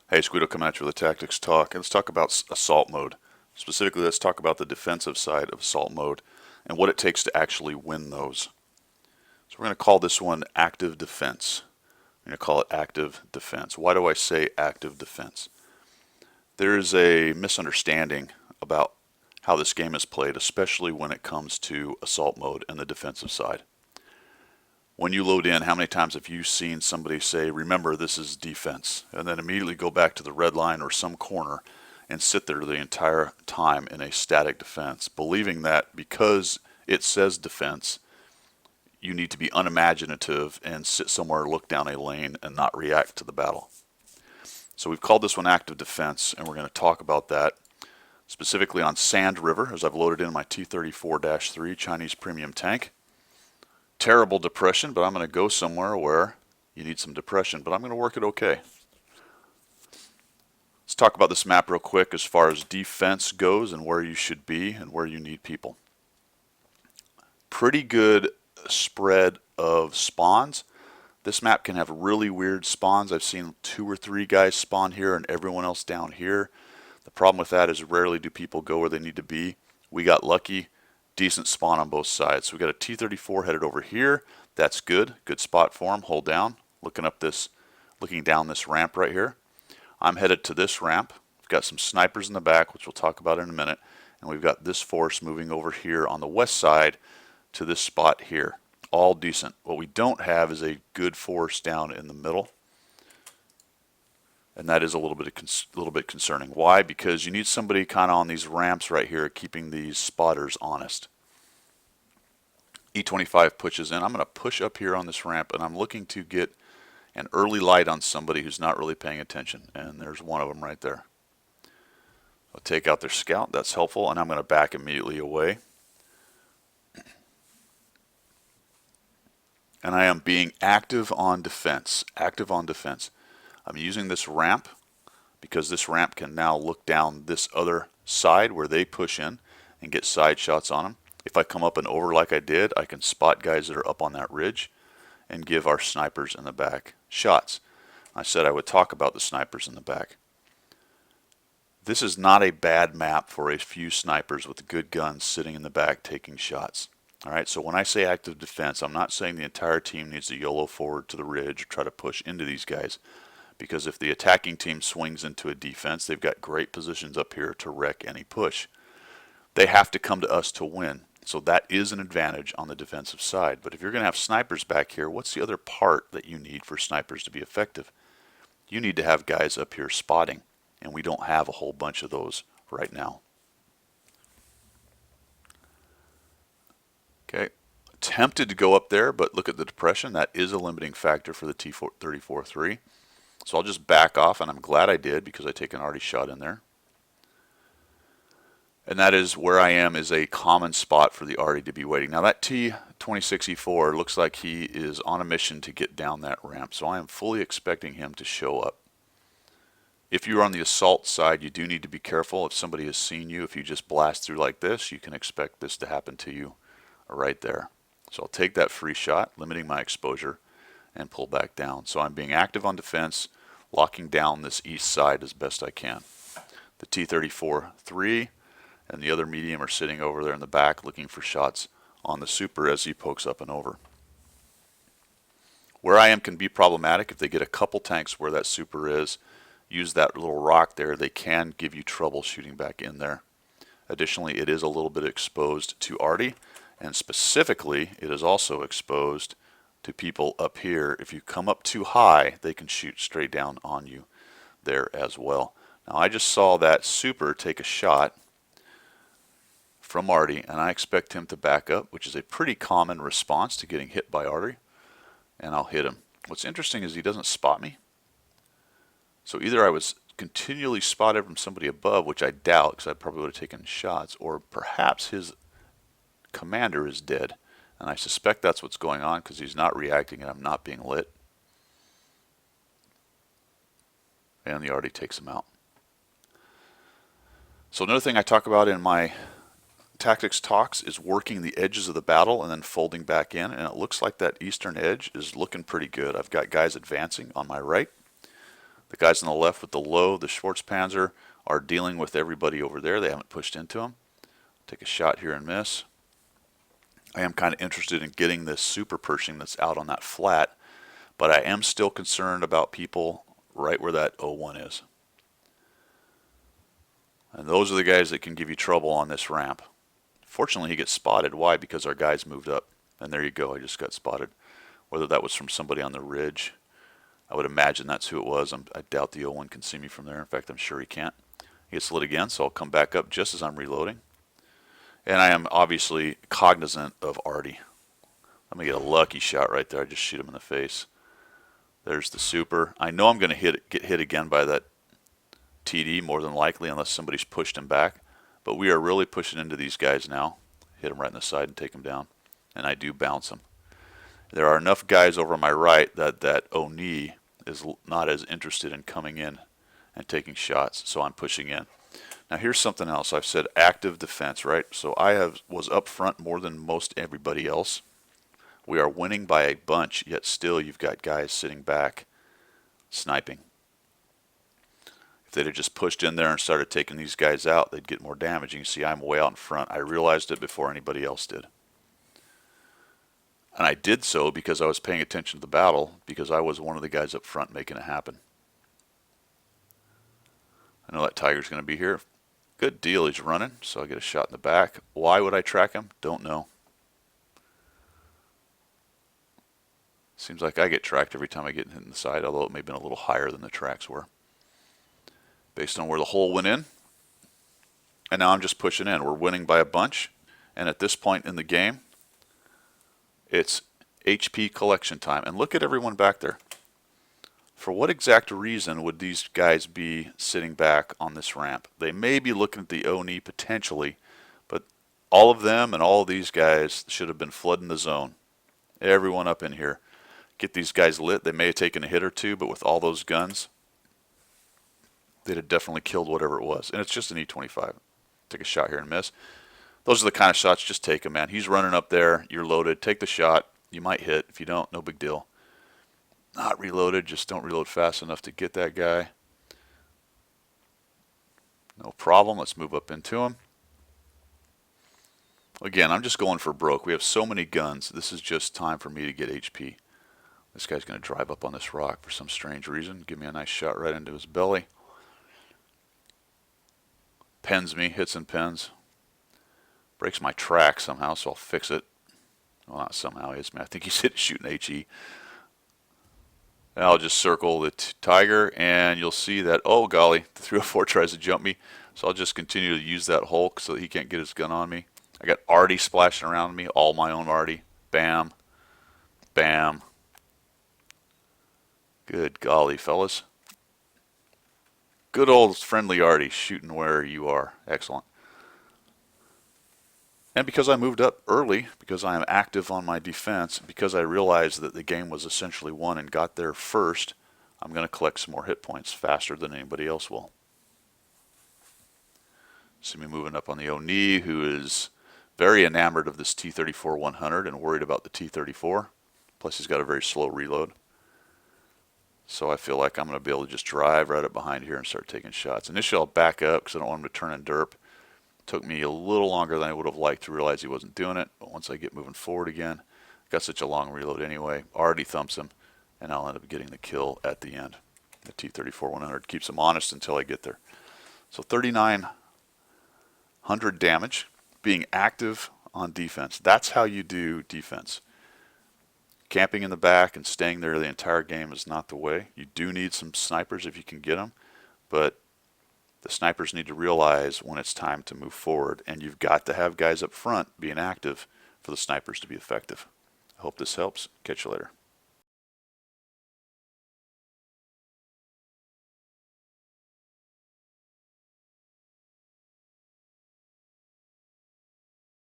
Hey, it's Guido coming at you with a tactics talk. And let's talk about assault mode. Specifically, let's talk about the defensive side of assault mode and what it takes to actually win those. So we're going to call this one active defense. I'm going to call it active defense. Why do I say active defense? There is a misunderstanding about how this game is played, especially when it comes to assault mode and the defensive side. When you load in, how many times have you seen somebody say, remember, this is defense, and then immediately go back to the red line or some corner and sit there the entire time in a static defense, believing that because it says defense, you need to be unimaginative and sit somewhere, look down a lane, and not react to the battle. So we've called this one active defense, and we're going to talk about that specifically on Sand River, as I've loaded in my T-34-3 Chinese premium tank. Terrible depression, but I'm going to go somewhere where you need some depression, but I'm going to work it okay. Let's talk about this map real quick as far as defense goes and where you should be and where you need people. Pretty good spread of spawns. This map can have really weird spawns. I've seen 2 or 3 guys spawn here and everyone else down here. The problem with that is rarely do people go where they need to be. We got lucky. Decent spawn on both sides. So we got a T-34 headed over here. That's good. Good spot for him. Hold down. Looking down this ramp right here. I'm headed to this ramp. We've got some snipers in the back, which we'll talk about in a minute. And we've got this force moving over here on the west side to this spot here. All decent. What we don't have is a good force down in the middle. And that is a little bit concerning. Why? Because you need somebody kind of on these ramps right here keeping these spotters honest. E25 pushes in. I'm going to push up here on this ramp, and I'm looking to get an early light on somebody who's not really paying attention. And there's one of them right there. I'll take out their scout. That's helpful. And I'm going to back immediately away. And I am being active on defense. Active on defense. I'm using this ramp because this ramp can now look down this other side where they push in and get side shots on them. If I come up and over like I did, I can spot guys that are up on that ridge and give our snipers in the back shots. I said I would talk about the snipers in the back. This is not a bad map for a few snipers with good guns sitting in the back taking shots. Alright, so when I say active defense, I'm not saying the entire team needs to YOLO forward to the ridge or try to push into these guys. Because if the attacking team swings into a defense, they've got great positions up here to wreck any push. They have to come to us to win. So that is an advantage on the defensive side. But if you're going to have snipers back here, what's the other part that you need for snipers to be effective? You need to have guys up here spotting. And we don't have a whole bunch of those right now. Okay. Tempted to go up there, but look at the depression. That is a limiting factor for the T-34-3. So I'll just back off, and I'm glad I did because I take an already shot in there. And that is where I am is a common spot for the Arty to be waiting. Now that T-26E4 looks like he is on a mission to get down that ramp, so I am fully expecting him to show up. If you're on the assault side, you do need to be careful. If somebody has seen you, if you just blast through like this, you can expect this to happen to you right there. So I'll take that free shot, limiting my exposure, and pull back down. So I'm being active on defense, locking down this east side as best I can. The T-34-3 and the other medium are sitting over there in the back looking for shots on the super as he pokes up and over. Where I am can be problematic. If they get a couple tanks where that super is, use that little rock there, they can give you trouble shooting back in there. Additionally, it is a little bit exposed to Arty, and specifically it is also exposed to people up here. If you come up too high, they can shoot straight down on you there as well. Now I just saw that super take a shot from Arty, and I expect him to back up, which is a pretty common response to getting hit by Arty, and I'll hit him. What's interesting is he doesn't spot me. So either I was continually spotted from somebody above, which I doubt because I probably would have taken shots, or perhaps his commander is dead. And I suspect that's what's going on because he's not reacting and I'm not being lit. And the Arty takes him out. So another thing I talk about in my tactics talks is working the edges of the battle and then folding back in. And it looks like that eastern edge is looking pretty good. I've got guys advancing on my right. The guys on the left with the low, the Schwarzpanzer, are dealing with everybody over there. They haven't pushed into them. Take a shot here and miss. I am kind of interested in getting this super Pershing that's out on that flat, but I am still concerned about people right where that 01 is. And those are the guys that can give you trouble on this ramp. Fortunately, he gets spotted. Why? Because our guys moved up. And there you go, I just got spotted. Whether that was from somebody on the ridge, I would imagine that's who it was. I doubt the 01 can see me from there. In fact, I'm sure he can't. He gets lit again, so I'll come back up just as I'm reloading. And I am obviously cognizant of Artie. Let me get a lucky shot right there. I just shoot him in the face. There's the super. I know I'm going to get hit again by that TD more than likely unless somebody's pushed him back. But we are really pushing into these guys now. Hit him right in the side and take him down. And I do bounce him. There are enough guys over on my right that Oni is not as interested in coming in and taking shots, so I'm pushing in. Now here's something else. I've said active defense, right? So I was up front more than most everybody else. We are winning by a bunch, yet still you've got guys sitting back sniping. If they'd have just pushed in there and started taking these guys out, they'd get more damage. You can see I'm way out in front. I realized it before anybody else did. And I did so because I was paying attention to the battle, because I was one of the guys up front making it happen. I know that Tiger's going to be here. Good deal, he's running, so I get a shot in the back. Why would I track him? Don't know. Seems like I get tracked every time I get hit in the side, although it may have been a little higher than the tracks were, based on where the hole went in. And now I'm just pushing in. We're winning by a bunch, and at this point in the game, it's HP collection time. And look at everyone back there. For what exact reason would these guys be sitting back on this ramp? They may be looking at the Oni potentially, but all of them and all of these guys should have been flooding the zone. Everyone up in here. Get these guys lit. They may have taken a hit or two, but with all those guns, they'd have definitely killed whatever it was. And it's just an E25. Take a shot here and miss. Those are the kind of shots, just take them, man. He's running up there. You're loaded. Take the shot. You might hit. If you don't, no big deal. Not reloaded, just don't reload fast enough to get that guy. No problem, let's move up into him. Again, I'm just going for broke. We have so many guns, this is just time for me to get HP. This guy's going to drive up on this rock for some strange reason. Give me a nice shot right into his belly. Pens me, hits and pens. Breaks my track somehow, so I'll fix it. Well, not somehow, he hits me. I think he's shooting HE. And I'll just circle the Tiger, and you'll see that, oh golly, the 304 tries to jump me. So I'll just continue to use that Hulk so that he can't get his gun on me. I got Artie splashing around me, all my own Artie. Bam. Bam. Good golly, fellas. Good old friendly Artie shooting where you are. Excellent. And because I moved up early, because I am active on my defense, because I realized that the game was essentially won and got there first, I'm going to collect some more hit points faster than anybody else will. See me moving up on the Oni, who is very enamored of this T-34-100 and worried about the T-34. Plus he's got a very slow reload. So I feel like I'm going to be able to just drive right up behind here and start taking shots. Initially I'll back up because I don't want him to turn and derp. Took me a little longer than I would have liked to realize he wasn't doing it, but once I get moving forward again, got such a long reload anyway, already thumps him, and I'll end up getting the kill at the end. The T-34-100 keeps him honest until I get there. So 3,900 damage, being active on defense. That's how you do defense. Camping in the back and staying there the entire game is not the way. You do need some snipers if you can get them, but the snipers need to realize when it's time to move forward, and you've got to have guys up front being active for the snipers to be effective. I hope this helps. Catch you later.